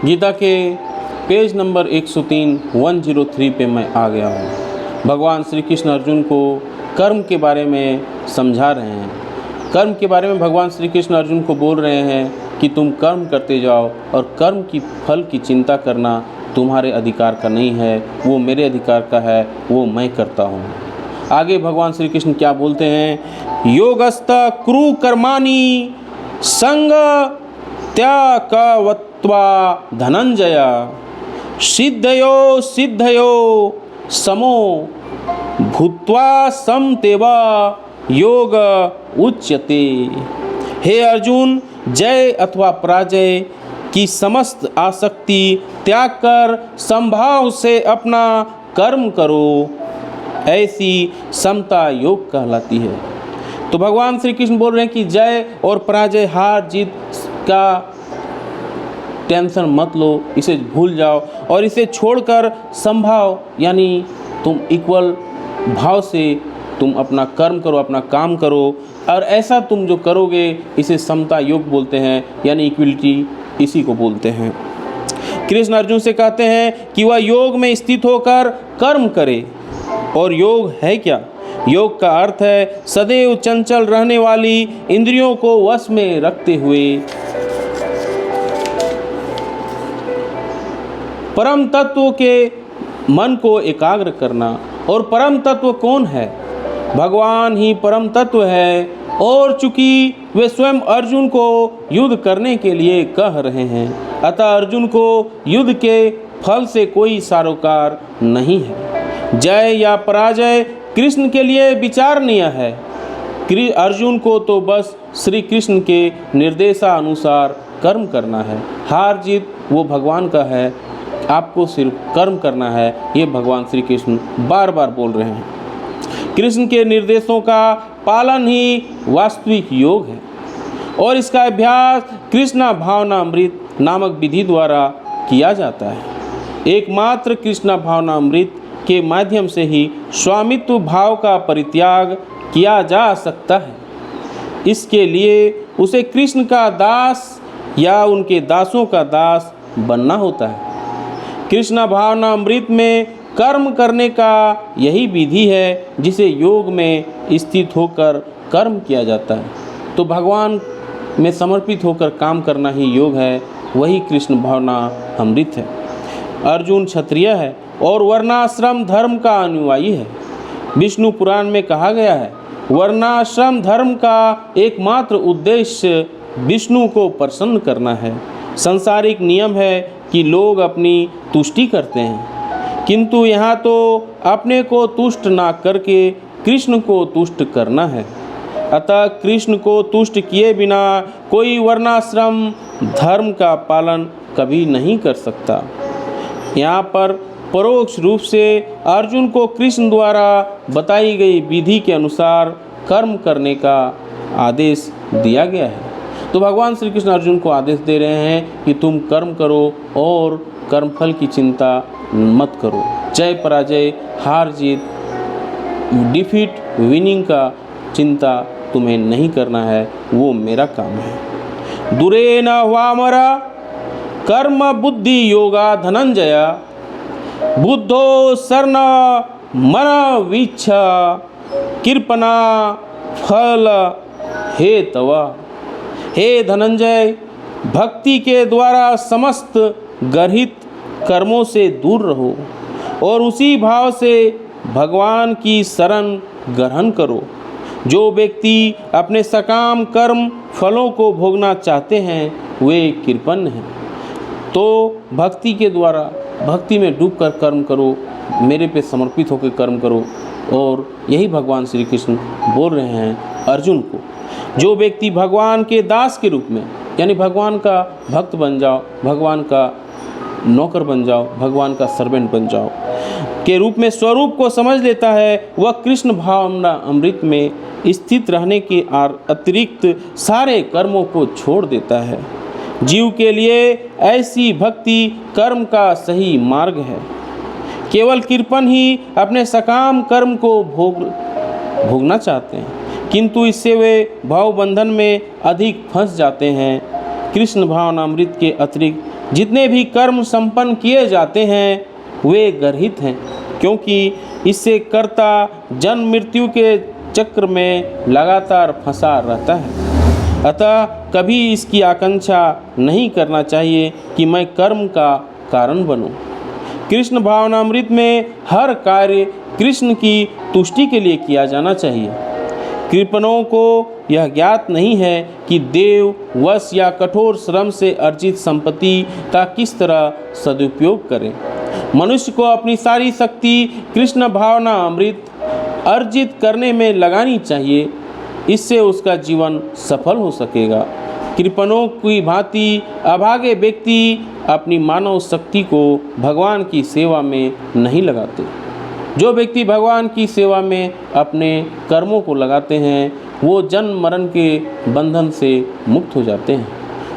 गीता के page number 103 पे मैं आ गया हूँ। भगवान श्री कृष्ण अर्जुन को कर्म के बारे में समझा रहे हैं। कर्म के बारे में भगवान श्री कृष्ण अर्जुन को बोल रहे हैं कि तुम कर्म करते जाओ और कर्म की फल की चिंता करना तुम्हारे अधिकार का नहीं है, वो मेरे अधिकार का है, वो मैं करता हूँ। आगे भगवान श्री कृष्ण क्या बोलते हैं? योगस्थ कुरु कर्माणि संग त्यागत्वा धनंजय सिद्धयो समो भूत्वा समतेव योग उच्यते। हे अर्जुन, जय अथवा पराजय की समस्त आसक्ति त्याग कर समभाव से अपना कर्म करो, ऐसी समता योग कहलाती है। तो भगवान श्री कृष्ण बोल रहे हैं कि जय और पराजय, हार जीत का टेंशन मत लो, इसे भूल जाओ और इसे छोड़कर समभाव यानी तुम इक्वल भाव से तुम अपना कर्म करो, अपना काम करो। और ऐसा तुम जो करोगे इसे समता योग बोलते हैं, यानी इक्वलिटी इसी को बोलते हैं। कृष्ण अर्जुन से कहते हैं कि वह योग में स्थित होकर कर्म करे। और योग है क्या? योग का अर्थ है सदैव चंचल रहने वाली इंद्रियों को वश में रखते हुए परम तत्व के मन को एकाग्र करना। और परम तत्व कौन है? भगवान ही परम तत्व है। और चूंकि वे स्वयं अर्जुन को युद्ध करने के लिए कह रहे हैं, अतः अर्जुन को युद्ध के फल से कोई सरोकार नहीं है। जय या पराजय कृष्ण के लिए विचारणीय है। अर्जुन को तो बस श्री कृष्ण के निर्देशानुसार कर्म करना है। हार जीत वो भगवान का है, आपको सिर्फ कर्म करना है। ये भगवान श्री कृष्ण बार बार बोल रहे हैं। कृष्ण के निर्देशों का पालन ही वास्तविक योग है और इसका अभ्यास कृष्णा भावनामृत नामक विधि द्वारा किया जाता है। एकमात्र कृष्णा भावनामृत के माध्यम से ही स्वामित्व भाव का परित्याग किया जा सकता है। इसके लिए उसे कृष्ण का दास या उनके दासों का दास बनना होता है। कृष्णा भावनामृत में कर्म करने का यही विधि है जिसे योग में स्थित होकर कर्म किया जाता है। तो भगवान में समर्पित होकर काम करना ही योग है, वही कृष्ण भावना अमृत है। अर्जुन क्षत्रिय है और वर्णाश्रम धर्म का अनुयायी है। विष्णु पुराण में कहा गया है, वर्णाश्रम धर्म का एकमात्र उद्देश्य विष्णु को प्रसन्न करना है। सांसारिक नियम है कि लोग अपनी तुष्टि करते हैं, किंतु यहाँ तो अपने को तुष्ट ना करके कृष्ण को तुष्ट करना है। अतः कृष्ण को तुष्ट किए बिना कोई वर्णाश्रम धर्म का पालन कभी नहीं कर सकता। यहाँ पर परोक्ष रूप से अर्जुन को कृष्ण द्वारा बताई गई विधि के अनुसार कर्म करने का आदेश दिया गया है। तो भगवान श्री कृष्ण अर्जुन को आदेश दे रहे हैं कि तुम कर्म करो और कर्मफल की चिंता मत करो। जय पराजय, हार जीत, डिफीट विनिंग का चिंता तुम्हें नहीं करना है, वो मेरा काम है। दुरेन वामरा कर्म बुद्धि योगा धनंजय बुद्धो शरण मन वीक्षा कृपना फल हेतवा। हे धनंजय, भक्ति के द्वारा समस्त गर्हित कर्मों से दूर रहो और उसी भाव से भगवान की शरण ग्रहण करो। जो व्यक्ति अपने सकाम कर्म फलों को भोगना चाहते हैं वे कृपण हैं। तो भक्ति के द्वारा भक्ति में डूबकर कर्म करो, मेरे पे समर्पित होकर कर्म करो। और यही भगवान श्री कृष्ण बोल रहे हैं अर्जुन को। जो व्यक्ति भगवान के दास के रूप में, यानी भगवान का भक्त बन जाओ, भगवान का नौकर बन जाओ, भगवान का सर्वेंट बन जाओ के रूप में स्वरूप को समझ लेता है, वह कृष्ण भावना अमृत में स्थित रहने के अतिरिक्त सारे कर्मों को छोड़ देता है। जीव के लिए ऐसी भक्ति कर्म का सही मार्ग है। केवल कृपण ही अपने सकाम कर्म को भोगना चाहते हैं, किंतु इससे वे भाव बंधन में अधिक फंस जाते हैं। कृष्ण भावनामृत के अतिरिक्त जितने भी कर्म संपन्न किए जाते हैं वे गर्हित हैं, क्योंकि इससे कर्ता जन्म मृत्यु के चक्र में लगातार फंसा रहता है। अतः कभी इसकी आकांक्षा नहीं करना चाहिए कि मैं कर्म का कारण बनूं। कृष्ण भावनामृत में हर कार्य कृष्ण की तुष्टि के लिए किया जाना चाहिए। कृपणों को यह ज्ञात नहीं है कि देव वश या कठोर श्रम से अर्जित संपत्ति का किस तरह सदुपयोग करें। मनुष्य को अपनी सारी शक्ति कृष्ण भावना अमृत अर्जित करने में लगानी चाहिए, इससे उसका जीवन सफल हो सकेगा। कृपणों की भांति अभागे व्यक्ति अपनी मानव शक्ति को भगवान की सेवा में नहीं लगाते। जो व्यक्ति भगवान की सेवा में अपने कर्मों को लगाते हैं वो जन्म मरण के बंधन से मुक्त हो जाते हैं,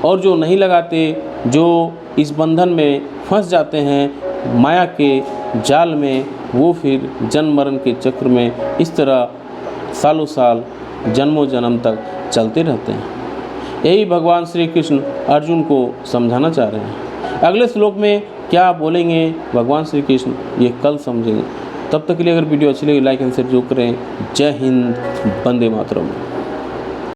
और जो नहीं लगाते, जो इस बंधन में फंस जाते हैं माया के जाल में, वो फिर जन्म मरण के चक्र में इस तरह सालों साल जन्मों जन्म तक चलते रहते हैं। यही भगवान श्री कृष्ण अर्जुन को समझाना चाह रहे हैं। अगले श्लोक में क्या बोलेंगे भगवान श्री कृष्ण, ये कल समझेंगे। तब तक के लिए अगर वीडियो अच्छी लगी लाइक एंड शेयर जरूर करें। जय हिंद, वंदे मातरम।